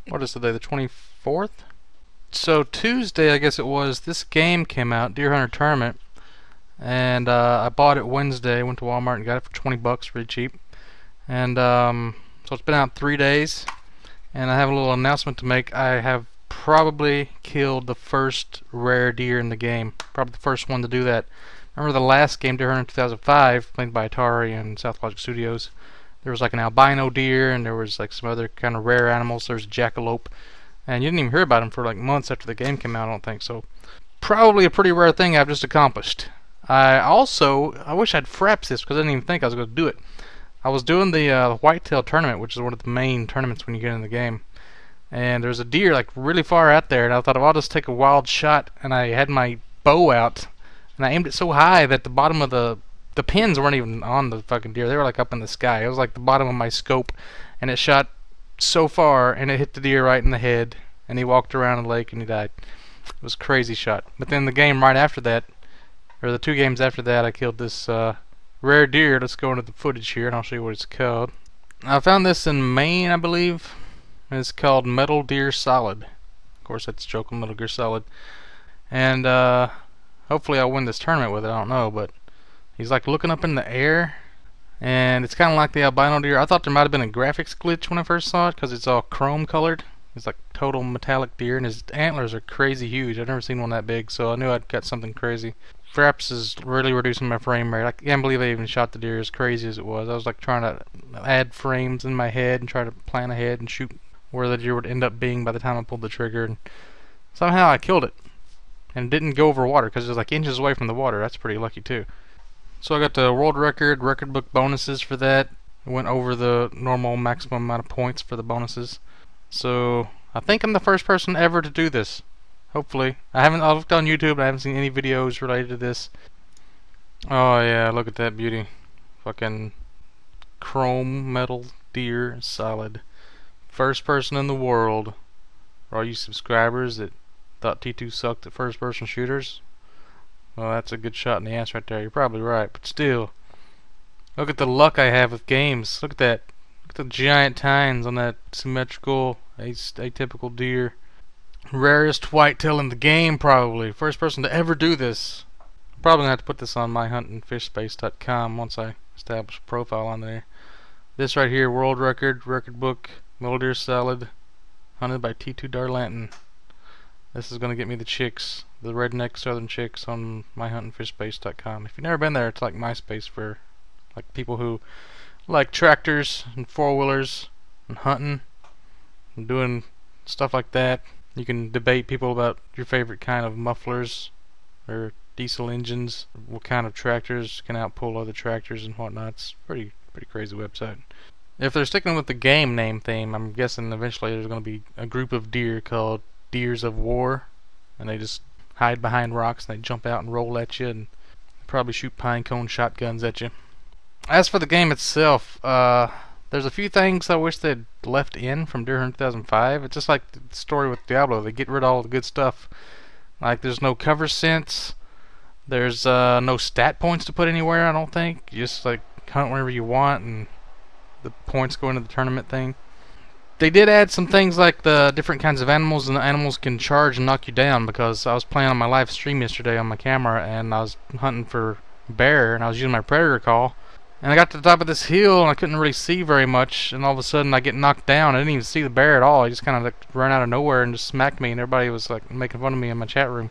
What is today, the 24th? So Tuesday, I guess it was, this game came out, Deer Hunter Tournament, and I bought it Wednesday. Went to Walmart and got it for 20 bucks, really cheap. And so it's been out 3 days, and I have a little announcement to make. I have probably killed the first rare deer in the game. Probably the first one to do that. Remember the last game, Deer Hunter 2005, played by Atari and South Logic Studios? There was like an albino deer, and there was like some other kind of rare animals. There's a jackalope, and you didn't even hear about him for like months after the game came out, I don't think. So probably a pretty rare thing I've just accomplished. I wish I'd frapped this because I didn't even think I was going to do it. I was doing the whitetail tournament, which is one of the main tournaments when you get in the game. And there's a deer like really far out there, and I thought, well, I'll just take a wild shot. And I had my bow out, and I aimed it so high that the bottom of the pins weren't even on the fucking deer. They were like up in the sky. It was like the bottom of my scope, and it shot so far, and it hit the deer right in the head, and he walked around the lake and he died. It was a crazy shot. But then the game right after that, or the 2 games after that, I killed this rare deer. Let's go into the footage here, and I'll show you what it's called. I found this in Maine, I believe. It's called Metal Deer Solid. Of course, that's a joke on Metal Gear Solid. And hopefully I'll win this tournament with it. I don't know, but he's like looking up in the air, and it's kind of like the albino deer. I thought there might have been a graphics glitch when I first saw it because it's all chrome colored. It's like total metallic deer, and his antlers are crazy huge. I've never seen one that big, so I knew I'd got something crazy. Fraps is really reducing my frame rate. I can't believe I even shot the deer as crazy as it was. I was like trying to add frames in my head and try to plan ahead and shoot where the deer would end up being by the time I pulled the trigger. And somehow I killed it. And it didn't go over water because it was like inches away from the water. That's pretty lucky too. So I got the world record book bonuses for that. I went over the normal maximum amount of points for the bonuses. So I think I'm the first person ever to do this. Hopefully. I looked on YouTube, but I haven't seen any videos related to this. Oh yeah, look at that beauty. Fucking chrome metal deer solid. First person in the world. For all you subscribers that thought T2 sucked at first person shooters. Well, that's a good shot in the ass right there. You're probably right, but still. Look at the luck I have with games. Look at that. Look at the giant tines on that symmetrical, atypical deer. Rarest whitetail in the game, probably. First person to ever do this. Probably gonna have to put this on myhuntingfishspace.com once I establish a profile on there. This right here, world record book, Metal Deer Solid, hunted by T2 Darlanton. This is gonna get me the chicks, the redneck southern chicks on myhuntingfishspace.com. If you've never been there, it's like MySpace for like people who like tractors and four-wheelers and hunting and doing stuff like that. You can debate people about your favorite kind of mufflers or diesel engines, what kind of tractors can outpull other tractors and whatnot. It's pretty crazy website. If they're sticking with the game name theme, I'm guessing eventually there's going to be a group of deer called Deers of War, and they just hide behind rocks and they jump out and roll at you and probably shoot pine cone shotguns at you. As for the game itself, there's a few things I wish they'd left in from Deer Hunter 2005. It's just like the story with Diablo. They get rid of all the good stuff. Like there's no cover sense. There's no stat points to put anywhere, I don't think. You just like hunt wherever you want and the points go into the tournament thing. They did add some things like the different kinds of animals, and the animals can charge and knock you down, because I was playing on my live stream yesterday on my camera and I was hunting for bear and I was using my predator call. And I got to the top of this hill and I couldn't really see very much, and all of a sudden I get knocked down. I didn't even see the bear at all. He just kind of like ran out of nowhere and just smacked me, and everybody was like making fun of me in my chat room.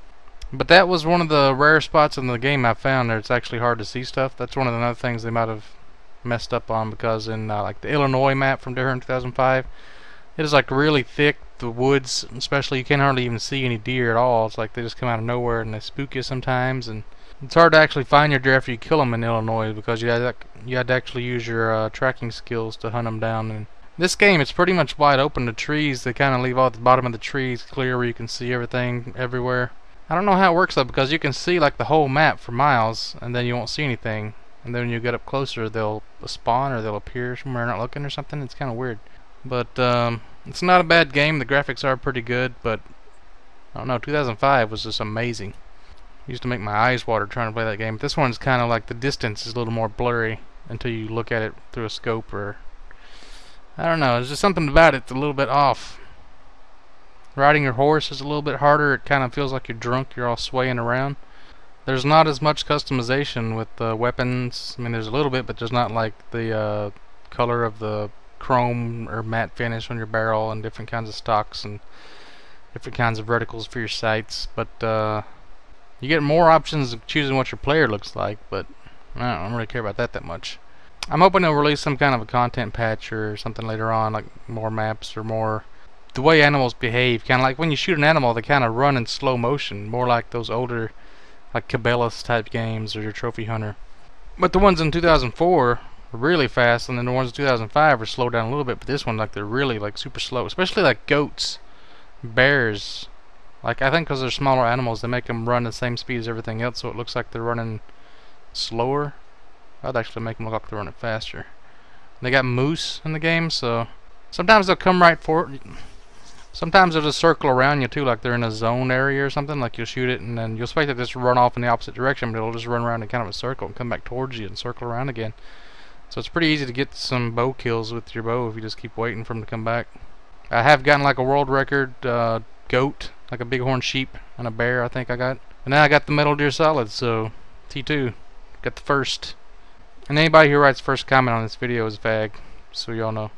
But that was one of the rare spots in the game I found there. It's actually hard to see stuff. That's one of the other things they might have messed up on, because in like the Illinois map from Deer Hunter 2005, it is like really thick, the woods especially. You can't hardly even see any deer at all. It's like they just come out of nowhere and they spook you sometimes, and it's hard to actually find your deer after you kill them in Illinois, because you had to actually use your tracking skills to hunt them down. And this game, it's pretty much wide open to trees. They kind of leave all the bottom of the trees clear where you can see everything everywhere. I don't know how it works though, because you can see like the whole map for miles and then you won't see anything, and then when you get up closer they'll spawn or they'll appear somewhere not looking or something. It's kind of weird, but it's not a bad game. The graphics are pretty good, but I don't know, 2005 was just amazing. Used to make my eyes water trying to play that game. But this one's kind of like the distance is a little more blurry until you look at it through a scope, or I don't know, there's just something about it that's a little bit off. Riding your horse is a little bit harder. It kind of feels like you're drunk. You're all swaying around. There's not as much customization with the weapons. I mean, there's a little bit, but there's not like the color of the chrome or matte finish on your barrel and different kinds of stocks and different kinds of verticals for your sights. But you get more options of choosing what your player looks like, but I don't really care about that much. I'm hoping they'll release some kind of a content patch or something later on, like more maps or more the way animals behave. Kind of like when you shoot an animal, they kind of run in slow motion, more like those older, like Cabela's type games or your Trophy Hunter. But the ones in 2004 are really fast, and then the ones in 2005 are slowed down a little bit. But this one, like, they're really like super slow, especially like goats, bears. Like, I think because they're smaller animals, they make them run the same speed as everything else, so it looks like they're running slower. I'd actually make them look like they're running faster. They got moose in the game, so sometimes they'll come right for it. Sometimes they'll just circle around you too, like they're in a zone area or something. Like you'll shoot it and then you'll expect it to just run off in the opposite direction, but it'll just run around in kind of a circle and come back towards you and circle around again. So it's pretty easy to get some bow kills with your bow if you just keep waiting for them to come back. I have gotten like a world record goat, like a bighorn sheep, and a bear I think I got. And now I got the Metal Gear Solid, so T2. Got the first. And anybody who writes first comment on this video is a fag, so y'all know.